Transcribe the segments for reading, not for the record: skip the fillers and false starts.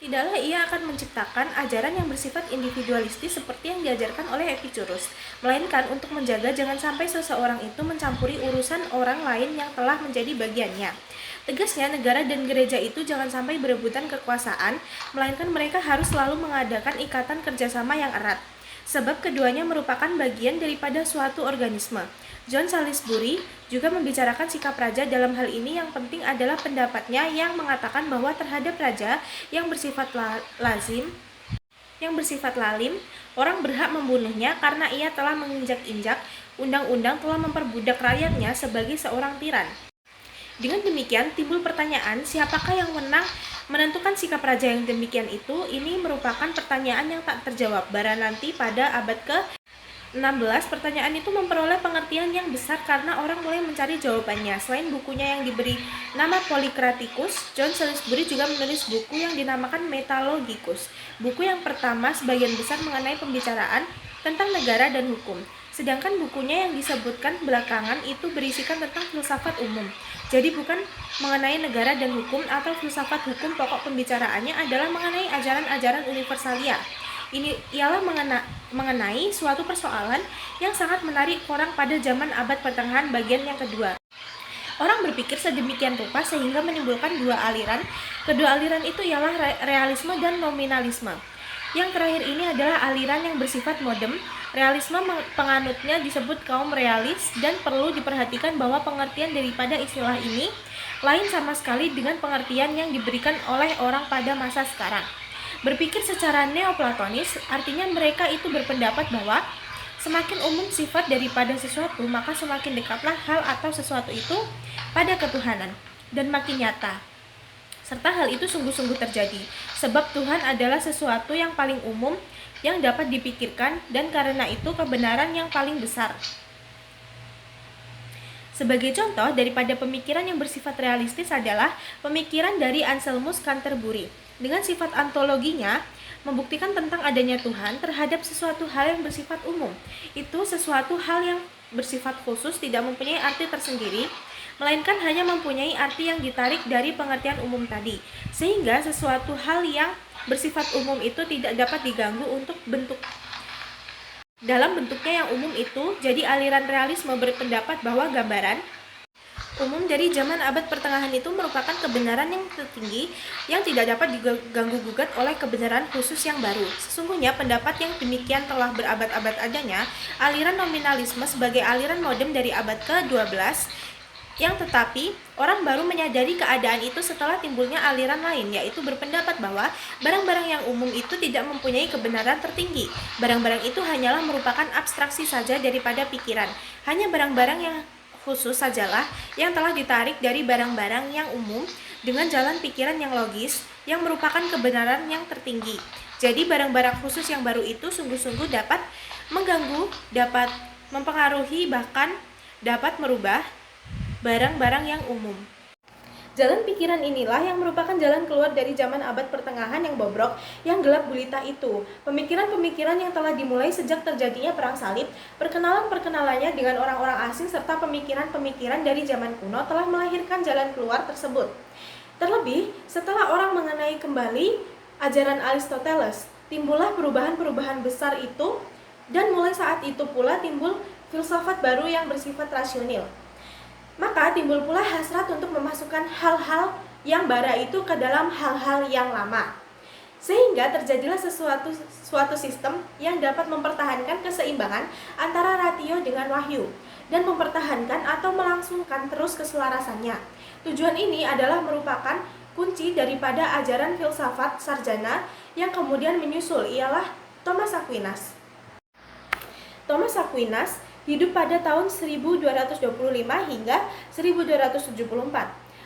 Tidaklah ia akan menciptakan ajaran yang bersifat individualistis seperti yang diajarkan oleh Epicurus, melainkan untuk menjaga jangan sampai seseorang itu mencampuri urusan orang lain yang telah menjadi bagiannya. Tegasnya, negara dan gereja itu jangan sampai berebutan kekuasaan, melainkan mereka harus selalu mengadakan ikatan kerjasama yang erat, sebab keduanya merupakan bagian daripada suatu organisme. John Salisbury juga membicarakan sikap raja dalam hal ini. Yang penting adalah pendapatnya yang mengatakan bahwa terhadap raja yang bersifat lalim, orang berhak membunuhnya karena ia telah menginjak-injak undang-undang, telah memperbudak rakyatnya sebagai seorang tiran. Dengan demikian, timbul pertanyaan, siapakah yang menentukan sikap raja yang demikian itu? Ini merupakan pertanyaan yang tak terjawab. Bara nanti pada abad ke-16, pertanyaan itu memperoleh pengertian yang besar karena orang mulai mencari jawabannya. Selain bukunya yang diberi nama Polycraticus, John Salisbury juga menulis buku yang dinamakan Metalogicus. Buku yang pertama sebagian besar mengenai pembicaraan tentang negara dan hukum. Sedangkan bukunya yang disebutkan belakangan itu berisikan tentang filsafat umum. Jadi bukan mengenai negara dan hukum atau filsafat hukum, pokok pembicaraannya adalah mengenai ajaran-ajaran universalia. Ini ialah mengenai suatu persoalan yang sangat menarik orang pada zaman abad pertengahan bagian yang kedua. Orang berpikir sedemikian rupa sehingga menimbulkan dua aliran. Kedua aliran itu ialah realisme dan nominalisme. Yang terakhir ini adalah aliran yang bersifat modern. Realisme penganutnya disebut kaum realis, dan perlu diperhatikan bahwa pengertian daripada istilah ini lain sama sekali dengan pengertian yang diberikan oleh orang pada masa sekarang. Berpikir secara neoplatonis artinya mereka itu berpendapat bahwa semakin umum sifat daripada sesuatu, maka semakin dekatlah hal atau sesuatu itu pada ketuhanan dan makin nyata. Serta hal itu sungguh-sungguh terjadi, sebab Tuhan adalah sesuatu yang paling umum yang dapat dipikirkan, dan karena itu kebenaran yang paling besar. Sebagai contoh daripada pemikiran yang bersifat realistis adalah pemikiran dari Anselmus Canterbury. Dengan sifat ontologinya, membuktikan tentang adanya Tuhan terhadap sesuatu hal yang bersifat umum. Itu sesuatu hal yang bersifat khusus tidak mempunyai arti tersendiri, melainkan hanya mempunyai arti yang ditarik dari pengertian umum tadi, sehingga sesuatu hal yang bersifat umum itu tidak dapat diganggu untuk dalam bentuknya yang umum itu. Jadi aliran realisme berpendapat bahwa gambaran umum dari zaman abad pertengahan itu merupakan kebenaran yang tertinggi yang tidak dapat diganggu-gugat oleh kebenaran khusus yang baru. Sesungguhnya pendapat yang demikian telah berabad-abad adanya. Aliran nominalisme sebagai aliran modern dari abad ke-12 yang tetapi orang baru menyadari keadaan itu setelah timbulnya aliran lain, yaitu berpendapat bahwa barang-barang yang umum itu tidak mempunyai kebenaran tertinggi. Barang-barang itu hanyalah merupakan abstraksi saja daripada pikiran. Hanya barang-barang yang khusus sajalah yang telah ditarik dari barang-barang yang umum dengan jalan pikiran yang logis, yang merupakan kebenaran yang tertinggi. Jadi barang-barang khusus yang baru itu sungguh-sungguh dapat mengganggu, dapat mempengaruhi, bahkan dapat merubah barang-barang yang umum. Jalan pikiran inilah yang merupakan jalan keluar dari zaman abad pertengahan yang bobrok, yang gelap gulita itu. Pemikiran-pemikiran yang telah dimulai sejak terjadinya perang salib, perkenalannya dengan orang-orang asing, serta pemikiran-pemikiran dari zaman kuno telah melahirkan jalan keluar tersebut. Terlebih, setelah orang mengenai kembali ajaran Aristoteles, timbullah perubahan-perubahan besar itu, dan mulai saat itu pula timbul filsafat baru yang bersifat rasional. Maka timbul pula hasrat untuk memasukkan hal-hal yang bara itu ke dalam hal-hal yang lama. Sehingga terjadilah suatu sistem yang dapat mempertahankan keseimbangan antara ratio dengan wahyu, dan mempertahankan atau melangsungkan terus keselarasannya. Tujuan ini adalah merupakan kunci daripada ajaran filsafat sarjana yang kemudian menyusul, ialah Thomas Aquinas. Thomas Aquinas hidup pada tahun 1225 hingga 1274.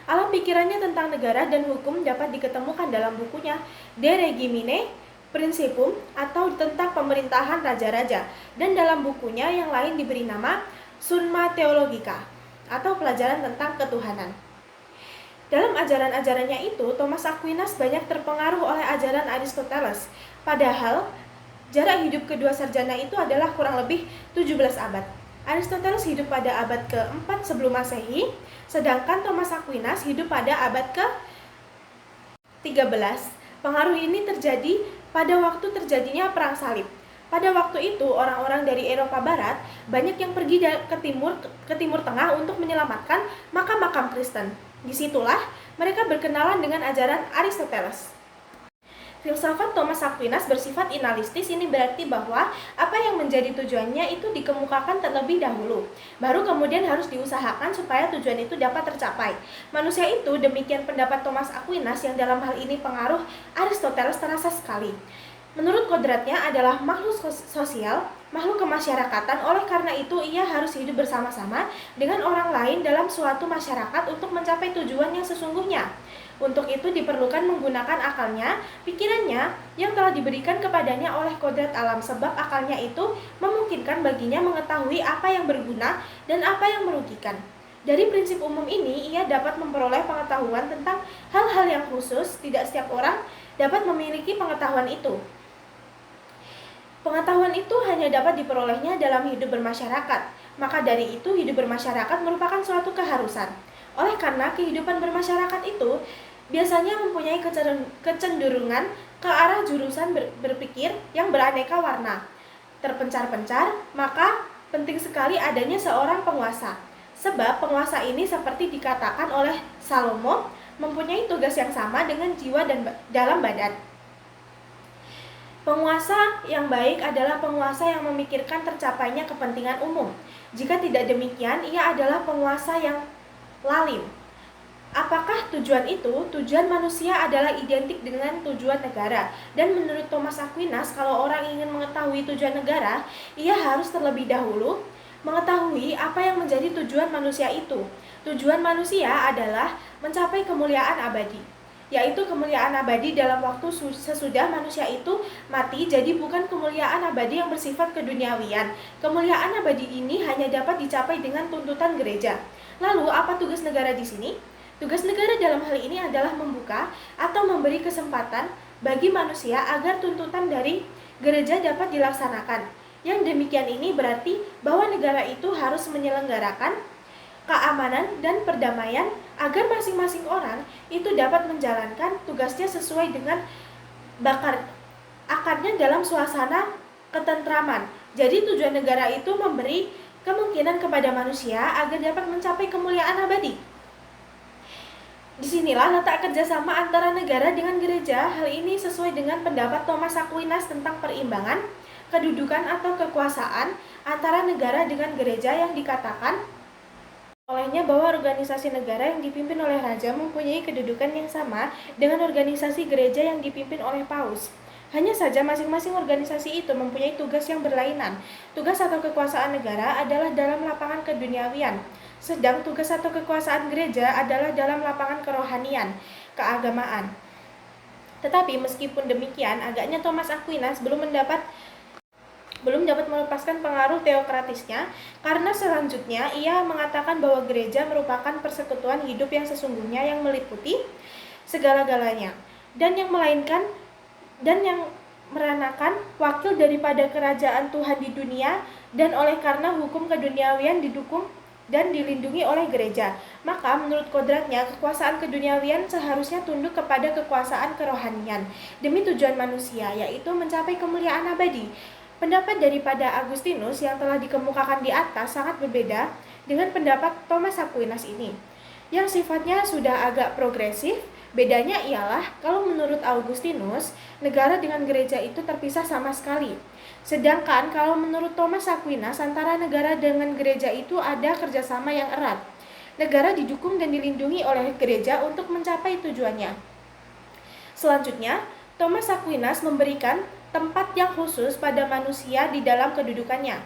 Alam pikirannya tentang negara dan hukum dapat diketemukan dalam bukunya De Regimine Principum, atau tentang pemerintahan raja-raja, dan dalam bukunya yang lain diberi nama Summa Theologica, atau pelajaran tentang ketuhanan. Dalam ajaran-ajarannya itu, Thomas Aquinas banyak terpengaruh oleh ajaran Aristoteles. Padahal jarak hidup kedua sarjana itu adalah kurang lebih 17 abad. Aristoteles hidup pada abad ke-4 sebelum Masehi, sedangkan Thomas Aquinas hidup pada abad ke-13. Pengaruh ini terjadi pada waktu terjadinya Perang Salib. Pada waktu itu, orang-orang dari Eropa Barat banyak yang pergi ke timur tengah untuk menyelamatkan makam-makam Kristen. Disitulah mereka berkenalan dengan ajaran Aristoteles. Filsafat Thomas Aquinas bersifat idealistis. Ini berarti bahwa apa yang menjadi tujuannya itu dikemukakan terlebih dahulu, baru kemudian harus diusahakan supaya tujuan itu dapat tercapai. Manusia itu, demikian pendapat Thomas Aquinas, yang dalam hal ini pengaruh Aristoteles terasa sekali. Menurut kodratnya adalah makhluk sosial, makhluk kemasyarakatan. Oleh karena itu ia harus hidup bersama-sama dengan orang lain dalam suatu masyarakat untuk mencapai tujuan yang sesungguhnya. Untuk itu diperlukan menggunakan akalnya, pikirannya yang telah diberikan kepadanya oleh kodrat alam, sebab akalnya itu memungkinkan baginya mengetahui apa yang berguna dan apa yang merugikan. Dari prinsip umum ini, ia dapat memperoleh pengetahuan tentang hal-hal yang khusus. Tidak setiap orang dapat memiliki pengetahuan itu. Pengetahuan itu hanya dapat diperolehnya dalam hidup bermasyarakat. Maka dari itu, hidup bermasyarakat merupakan suatu keharusan. Oleh karena kehidupan bermasyarakat itu biasanya mempunyai kecenderungan ke arah jurusan berpikir yang beraneka warna, terpencar-pencar, maka penting sekali adanya seorang penguasa. Sebab penguasa ini, seperti dikatakan oleh Salomo, mempunyai tugas yang sama dengan jiwa dan dalam badan. Penguasa yang baik adalah penguasa yang memikirkan tercapainya kepentingan umum. Jika tidak demikian, ia adalah penguasa yang lalim. Apakah tujuan itu? Tujuan manusia adalah identik dengan tujuan negara. Dan menurut Thomas Aquinas, kalau orang ingin mengetahui tujuan negara, ia harus terlebih dahulu mengetahui apa yang menjadi tujuan manusia itu. Tujuan manusia adalah mencapai kemuliaan abadi, yaitu kemuliaan abadi dalam waktu sesudah manusia itu mati. Jadi bukan kemuliaan abadi yang bersifat keduniawian. Kemuliaan abadi ini hanya dapat dicapai dengan tuntutan gereja. Lalu apa tugas negara di sini? Tugas negara dalam hal ini adalah membuka atau memberi kesempatan bagi manusia agar tuntutan dari gereja dapat dilaksanakan. Yang demikian ini berarti bahwa negara itu harus menyelenggarakan keamanan dan perdamaian agar masing-masing orang itu dapat menjalankan tugasnya sesuai dengan akarnya dalam suasana ketentraman. Jadi tujuan negara itu memberi kemungkinan kepada manusia agar dapat mencapai kemuliaan abadi. Disinilah letak kerjasama antara negara dengan gereja. Hal ini sesuai dengan pendapat Thomas Aquinas tentang perimbangan, kedudukan atau kekuasaan antara negara dengan gereja, yang dikatakan olehnya bahwa organisasi negara yang dipimpin oleh raja mempunyai kedudukan yang sama dengan organisasi gereja yang dipimpin oleh paus. Hanya saja masing-masing organisasi itu mempunyai tugas yang berlainan. Tugas atau kekuasaan negara adalah dalam lapangan keduniawian, sedang tugas atau kekuasaan gereja adalah dalam lapangan kerohanian, keagamaan. Tetapi meskipun demikian, agaknya Thomas Aquinas belum dapat melepaskan pengaruh teokratisnya, karena selanjutnya ia mengatakan bahwa gereja merupakan persekutuan hidup yang sesungguhnya yang meliputi segala-galanya, dan yang meranakan wakil daripada kerajaan Tuhan di dunia, dan oleh karena hukum keduniawian didukung dan dilindungi oleh gereja. Maka menurut kodratnya, kekuasaan keduniawian seharusnya tunduk kepada kekuasaan kerohanian demi tujuan manusia, yaitu mencapai kemuliaan abadi. Pendapat daripada Agustinus yang telah dikemukakan di atas sangat berbeda dengan pendapat Thomas Aquinas ini, yang sifatnya sudah agak progresif. Bedanya ialah kalau menurut Augustinus, negara dengan gereja itu terpisah sama sekali. Sedangkan kalau menurut Thomas Aquinas, antara negara dengan gereja itu ada kerjasama yang erat. Negara didukung dan dilindungi oleh gereja untuk mencapai tujuannya. Selanjutnya, Thomas Aquinas memberikan tempat yang khusus pada manusia di dalam kedudukannya,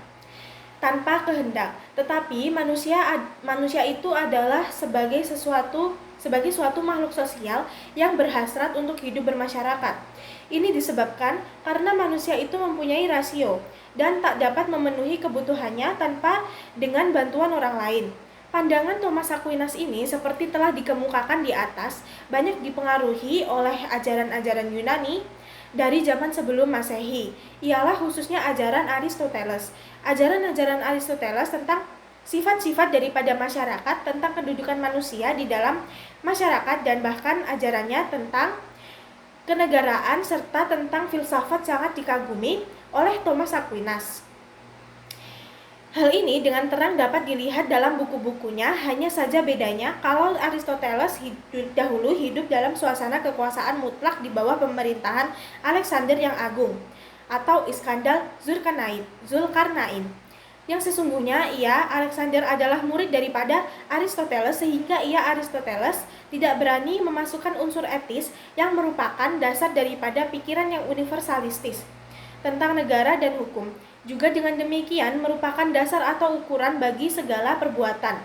tanpa kehendak. Tetapi manusia itu adalah sebagai suatu makhluk sosial yang berhasrat untuk hidup bermasyarakat. Ini disebabkan karena manusia itu mempunyai rasio dan tak dapat memenuhi kebutuhannya tanpa dengan bantuan orang lain. Pandangan Thomas Aquinas ini, seperti telah dikemukakan di atas, banyak dipengaruhi oleh ajaran-ajaran Yunani dari zaman sebelum Masehi. Ialah khususnya ajaran Aristoteles. Ajaran-ajaran Aristoteles tentang sifat-sifat daripada masyarakat, tentang kedudukan manusia di dalam masyarakat, dan bahkan ajarannya tentang kenegaraan, serta tentang filsafat sangat dikagumi oleh Thomas Aquinas. Hal ini dengan terang dapat dilihat dalam buku-bukunya, hanya saja bedanya kalau Aristoteles dahulu hidup dalam suasana kekuasaan mutlak di bawah pemerintahan Alexander yang Agung atau Iskandar Zulkarnain. Yang sesungguhnya Alexander adalah murid daripada Aristoteles, sehingga Aristoteles tidak berani memasukkan unsur etis yang merupakan dasar daripada pikiran yang universalistis tentang negara dan hukum. Juga dengan demikian merupakan dasar atau ukuran bagi segala perbuatan,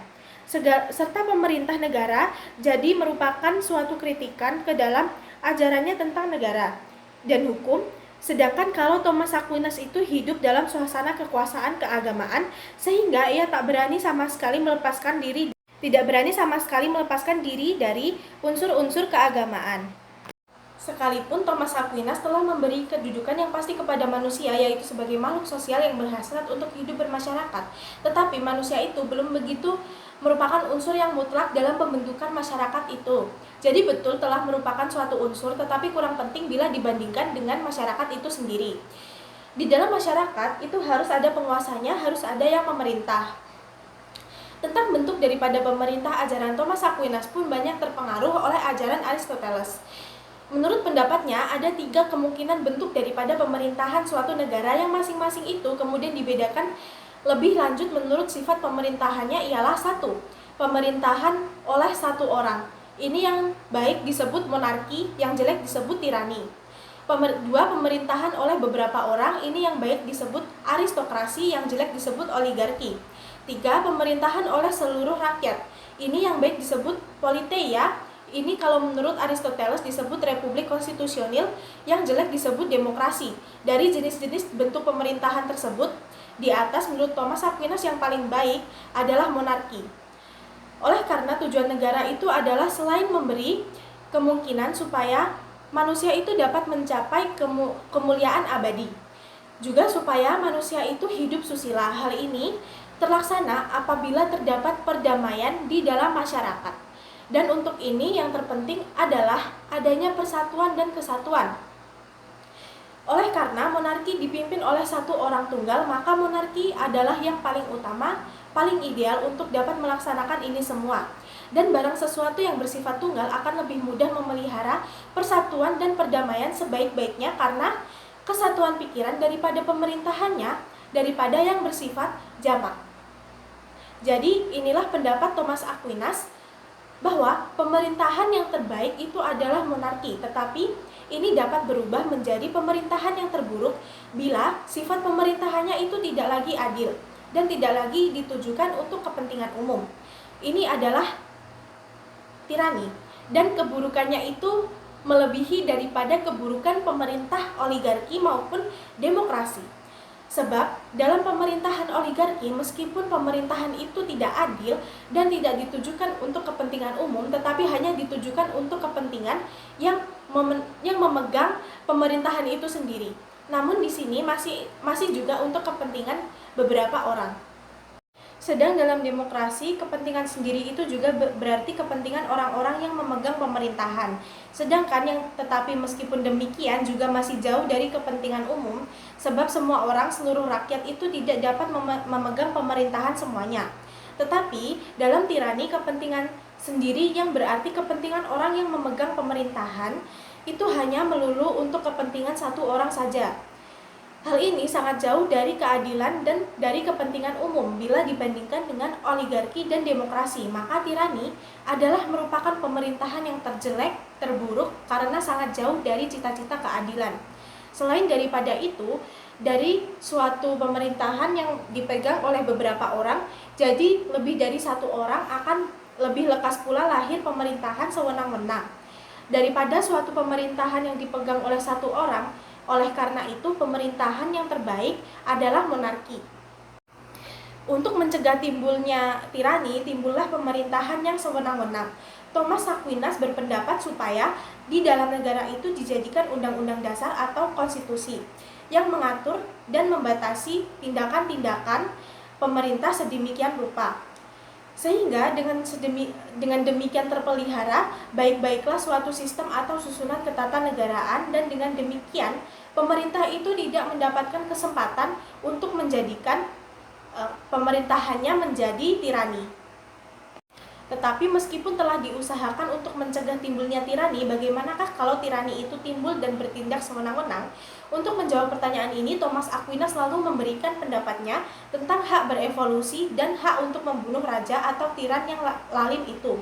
serta pemerintah negara jadi merupakan suatu kritikan ke dalam ajarannya tentang negara dan hukum. Sedangkan kalau Thomas Aquinas itu hidup dalam suasana kekuasaan keagamaan, sehingga ia tidak berani sama sekali melepaskan diri dari unsur-unsur keagamaan. Sekalipun Thomas Aquinas telah memberi kedudukan yang pasti kepada manusia, yaitu sebagai makhluk sosial yang berhasrat untuk hidup bermasyarakat, tetapi manusia itu belum begitu merupakan unsur yang mutlak dalam pembentukan masyarakat itu. Jadi betul telah merupakan suatu unsur, tetapi kurang penting bila dibandingkan dengan masyarakat itu sendiri. Di dalam masyarakat itu harus ada penguasanya, harus ada yang memerintah. Tentang bentuk daripada pemerintah, ajaran Thomas Aquinas pun banyak terpengaruh oleh ajaran Aristoteles. Menurut pendapatnya, ada 3 kemungkinan bentuk daripada pemerintahan suatu negara yang masing-masing itu kemudian dibedakan lebih lanjut menurut sifat pemerintahannya ialah 1. Pemerintahan oleh satu orang. Ini yang baik disebut monarki, yang jelek disebut tirani. 2. Pemerintahan oleh beberapa orang. Ini yang baik disebut aristokrasi, yang jelek disebut oligarki. 3. Pemerintahan oleh seluruh rakyat. Ini yang baik disebut politeia. Ini kalau menurut Aristoteles disebut republik konstitusional, yang jelek disebut demokrasi. Dari jenis-jenis bentuk pemerintahan tersebut, di atas menurut Thomas Aquinas yang paling baik adalah monarki. Oleh karena tujuan negara itu adalah selain memberi kemungkinan supaya manusia itu dapat mencapai kemuliaan abadi, juga supaya manusia itu hidup susila. Hal ini terlaksana apabila terdapat perdamaian di dalam masyarakat. Dan untuk ini yang terpenting adalah adanya persatuan dan kesatuan. Oleh karena monarki dipimpin oleh satu orang tunggal, maka monarki adalah yang paling utama, paling ideal untuk dapat melaksanakan ini semua. Dan barang sesuatu yang bersifat tunggal akan lebih mudah memelihara persatuan dan perdamaian sebaik-baiknya karena kesatuan pikiran daripada pemerintahannya daripada yang bersifat jamak. Jadi inilah pendapat Thomas Aquinas bahwa pemerintahan yang terbaik itu adalah monarki, tetapi ini dapat berubah menjadi pemerintahan yang terburuk bila sifat pemerintahannya itu tidak lagi adil dan tidak lagi ditujukan untuk kepentingan umum. Ini adalah tirani, dan keburukannya itu melebihi daripada keburukan pemerintah oligarki maupun demokrasi. Sebab dalam pemerintahan oligarki, meskipun pemerintahan itu tidak adil dan tidak ditujukan untuk kepentingan umum, tetapi hanya ditujukan untuk kepentingan yang memegang pemerintahan itu sendiri. Namun di sini masih juga untuk kepentingan beberapa orang. Sedang dalam demokrasi, kepentingan sendiri itu juga berarti kepentingan orang-orang yang memegang pemerintahan. Sedangkan tetapi meskipun demikian juga masih jauh dari kepentingan umum, sebab semua orang, seluruh rakyat itu tidak dapat memegang pemerintahan semuanya. Tetapi dalam tirani, kepentingan sendiri yang berarti kepentingan orang yang memegang pemerintahan itu hanya melulu untuk kepentingan satu orang saja. Hal ini sangat jauh dari keadilan dan dari kepentingan umum bila dibandingkan dengan oligarki dan demokrasi. Maka tirani adalah merupakan pemerintahan yang terjelek, terburuk karena sangat jauh dari cita-cita keadilan. Selain daripada itu, dari suatu pemerintahan yang dipegang oleh beberapa orang, jadi lebih dari satu orang akan lebih lekas pula lahir pemerintahan sewenang-wenang daripada suatu pemerintahan yang dipegang oleh satu orang. Oleh karena itu, pemerintahan yang terbaik adalah monarki. Untuk mencegah timbulnya tirani, timbullah pemerintahan yang sewenang-wenang. Thomas Aquinas berpendapat supaya di dalam negara itu dijadikan undang-undang dasar atau konstitusi yang mengatur dan membatasi tindakan-tindakan pemerintah sedemikian rupa, Sehingga dengan demikian terpelihara baik-baiklah suatu sistem atau susunan ketatanegaraan, dan dengan demikian pemerintah itu tidak mendapatkan kesempatan untuk menjadikan pemerintahannya menjadi tirani. Tetapi meskipun telah diusahakan untuk mencegah timbulnya tirani, bagaimanakah kalau tirani itu timbul dan bertindak sewenang-wenang? Untuk menjawab pertanyaan ini, Thomas Aquinas selalu memberikan pendapatnya tentang hak berevolusi dan hak untuk membunuh raja atau tiran yang lalim itu.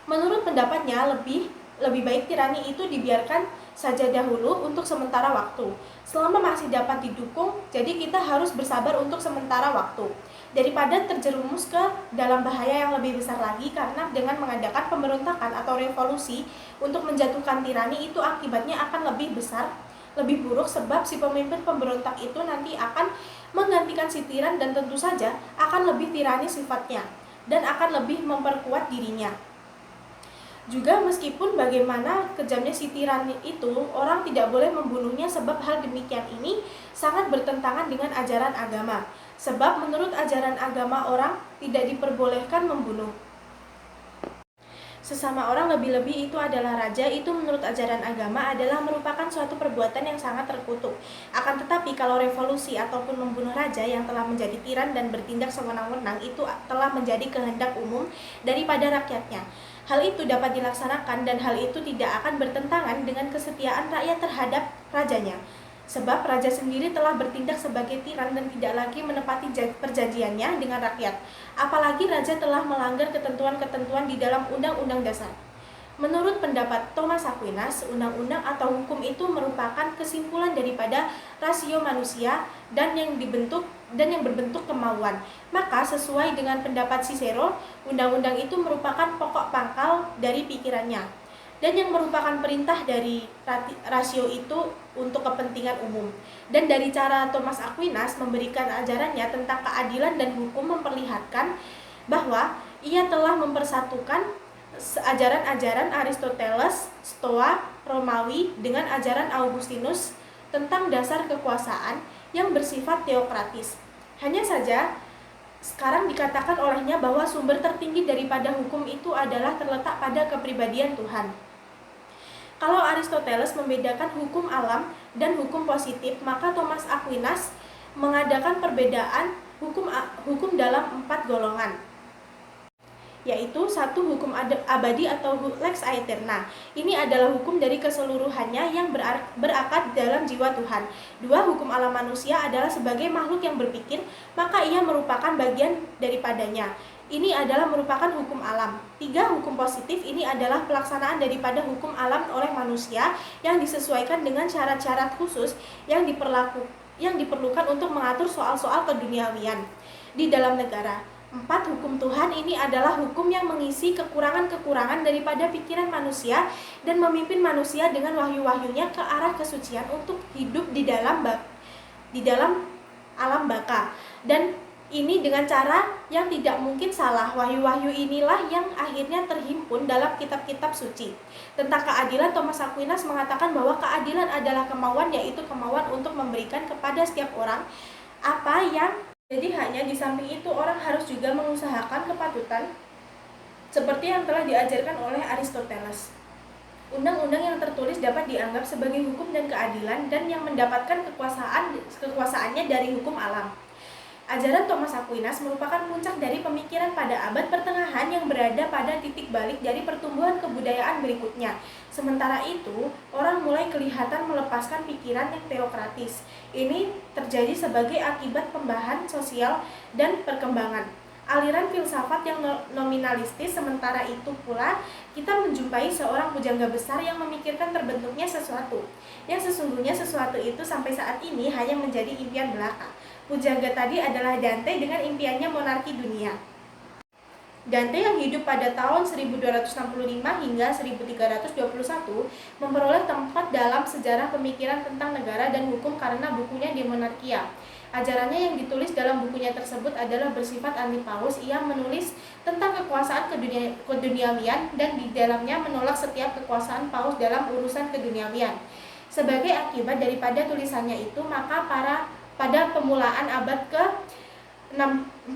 Menurut pendapatnya, lebih baik tirani itu dibiarkan saja dahulu untuk sementara waktu. Selama masih dapat didukung, jadi kita harus bersabar untuk sementara waktu, daripada terjerumus ke dalam bahaya yang lebih besar lagi, karena dengan mengadakan pemberontakan atau revolusi untuk menjatuhkan tirani itu akibatnya akan lebih besar, lebih buruk, sebab si pemimpin pemberontak itu nanti akan menggantikan si tiran dan tentu saja akan lebih tirani sifatnya dan akan lebih memperkuat dirinya. Juga meskipun bagaimana kejamnya si tiran itu, orang tidak boleh membunuhnya, sebab hal demikian ini sangat bertentangan dengan ajaran agama. Sebab menurut ajaran agama orang tidak diperbolehkan membunuh sesama orang, lebih-lebih itu adalah raja. Itu menurut ajaran agama adalah merupakan suatu perbuatan yang sangat terkutuk. Akan tetapi kalau revolusi ataupun membunuh raja yang telah menjadi tiran dan bertindak sewenang-wenang itu telah menjadi kehendak umum daripada rakyatnya, hal itu dapat dilaksanakan dan hal itu tidak akan bertentangan dengan kesetiaan rakyat terhadap rajanya. Sebab raja sendiri telah bertindak sebagai tiran dan tidak lagi menepati perjanjiannya dengan rakyat. Apalagi raja telah melanggar ketentuan-ketentuan di dalam Undang-Undang Dasar. Menurut pendapat Thomas Aquinas, undang-undang atau hukum itu merupakan kesimpulan daripada rasio manusia dan yang berbentuk kemauan. Maka sesuai dengan pendapat Cicero, undang-undang itu merupakan pokok pangkal dari pikirannya, dan yang merupakan perintah dari rasio itu untuk kepentingan umum. Dan dari cara Thomas Aquinas memberikan ajarannya tentang keadilan dan hukum memperlihatkan bahwa ia telah mempersatukan ajaran-ajaran Aristoteles, Stoa, Romawi dengan ajaran Augustinus tentang dasar kekuasaan yang bersifat teokratis. Hanya saja sekarang dikatakan olehnya bahwa sumber tertinggi daripada hukum itu adalah terletak pada kepribadian Tuhan. Kalau Aristoteles membedakan hukum alam dan hukum positif, maka Thomas Aquinas mengadakan perbedaan hukum dalam 4 golongan, yaitu 1. Hukum abadi atau lex aeterna. Ini adalah hukum dari keseluruhannya yang berakar dalam jiwa Tuhan. 2. Hukum alam manusia adalah sebagai makhluk yang berpikir, maka ia merupakan bagian daripadanya. Ini adalah merupakan hukum alam. 3. Hukum positif. Ini adalah pelaksanaan daripada hukum alam oleh manusia yang disesuaikan dengan syarat-syarat khusus yang diperlukan untuk mengatur soal-soal keduniawian di dalam negara. 4. Hukum Tuhan. Ini adalah hukum yang mengisi kekurangan-kekurangan daripada pikiran manusia dan memimpin manusia dengan wahyu-wahyunya ke arah kesucian untuk hidup di dalam alam baka. Dan ini dengan cara yang tidak mungkin salah. Wahyu-wahyu inilah yang akhirnya terhimpun dalam kitab-kitab suci. Tentang keadilan, Thomas Aquinas mengatakan bahwa keadilan adalah kemauan, yaitu kemauan untuk memberikan kepada setiap orang apa yang jadi haknya. Di samping itu, orang harus juga mengusahakan kepatutan seperti yang telah diajarkan oleh Aristoteles. Undang-undang yang tertulis dapat dianggap sebagai hukum dan keadilan, dan yang mendapatkan kekuasaannya dari hukum alam. Ajaran Thomas Aquinas merupakan puncak dari pemikiran pada abad pertengahan yang berada pada titik balik dari pertumbuhan kebudayaan berikutnya. Sementara itu, orang mulai kelihatan melepaskan pikiran yang teokratis. Ini terjadi sebagai akibat pembahasan sosial dan perkembangan aliran filsafat yang nominalistis. Sementara itu pula, kita menjumpai seorang pujangga besar yang memikirkan terbentuknya sesuatu, yang sesungguhnya sesuatu itu sampai saat ini hanya menjadi impian belaka. Pujangga tadi adalah Dante dengan impiannya monarki dunia. Dante yang hidup pada tahun 1265 hingga 1321 memperoleh tempat dalam sejarah pemikiran tentang negara dan hukum karena bukunya De Monarchia. Ajarannya yang ditulis dalam bukunya tersebut adalah bersifat anti paus. Ia menulis tentang kekuasaan keduniawian dan di dalamnya menolak setiap kekuasaan paus dalam urusan keduniawian. Sebagai akibat daripada tulisannya itu, maka pada permulaan abad 14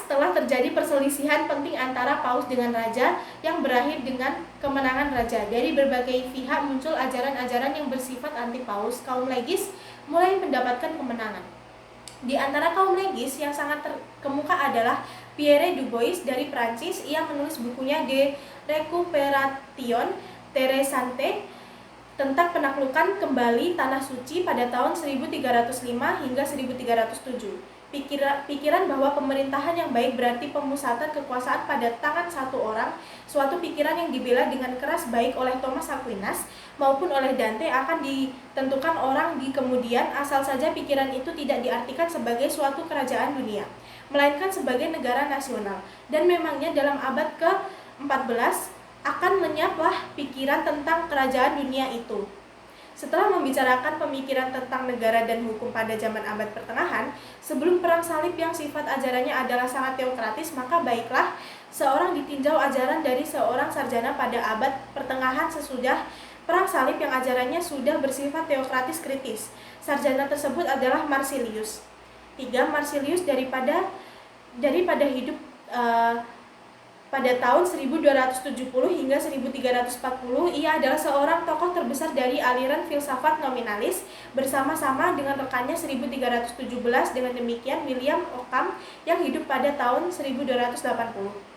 telah terjadi perselisihan penting antara paus dengan raja yang berakhir dengan kemenangan raja. Dari berbagai pihak muncul ajaran-ajaran yang bersifat anti paus. Kaum legis mulai mendapatkan kemenangan. Di antara kaum legis yang sangat terkemuka adalah Pierre Dubois dari Prancis. Ia menulis bukunya De Recuperation Terresante tentang penaklukan kembali Tanah Suci pada tahun 1305 hingga 1307. Pikiran bahwa pemerintahan yang baik berarti pemusatan kekuasaan pada tangan satu orang, suatu pikiran yang dibela dengan keras baik oleh Thomas Aquinas maupun oleh Dante, akan ditentukan orang di kemudian, asal saja pikiran itu tidak diartikan sebagai suatu kerajaan dunia, melainkan sebagai negara nasional. Dan memangnya dalam abad ke-14 akan lenyaplah pikiran tentang kerajaan dunia itu. Setelah membicarakan pemikiran tentang negara dan hukum pada zaman abad pertengahan, sebelum perang salib yang sifat ajarannya adalah sangat teokratis, maka baiklah seorang ditinjau ajaran dari seorang sarjana pada abad pertengahan sesudah perang salib yang ajarannya sudah bersifat teokratis kritis. Sarjana tersebut adalah Marsilius. 3. Marsilius daripada hidup pada tahun 1270 hingga 1340, ia adalah seorang tokoh terbesar dari aliran filsafat nominalis bersama-sama dengan rekannya 1317. Dengan demikian William Ockham yang hidup pada tahun 1280.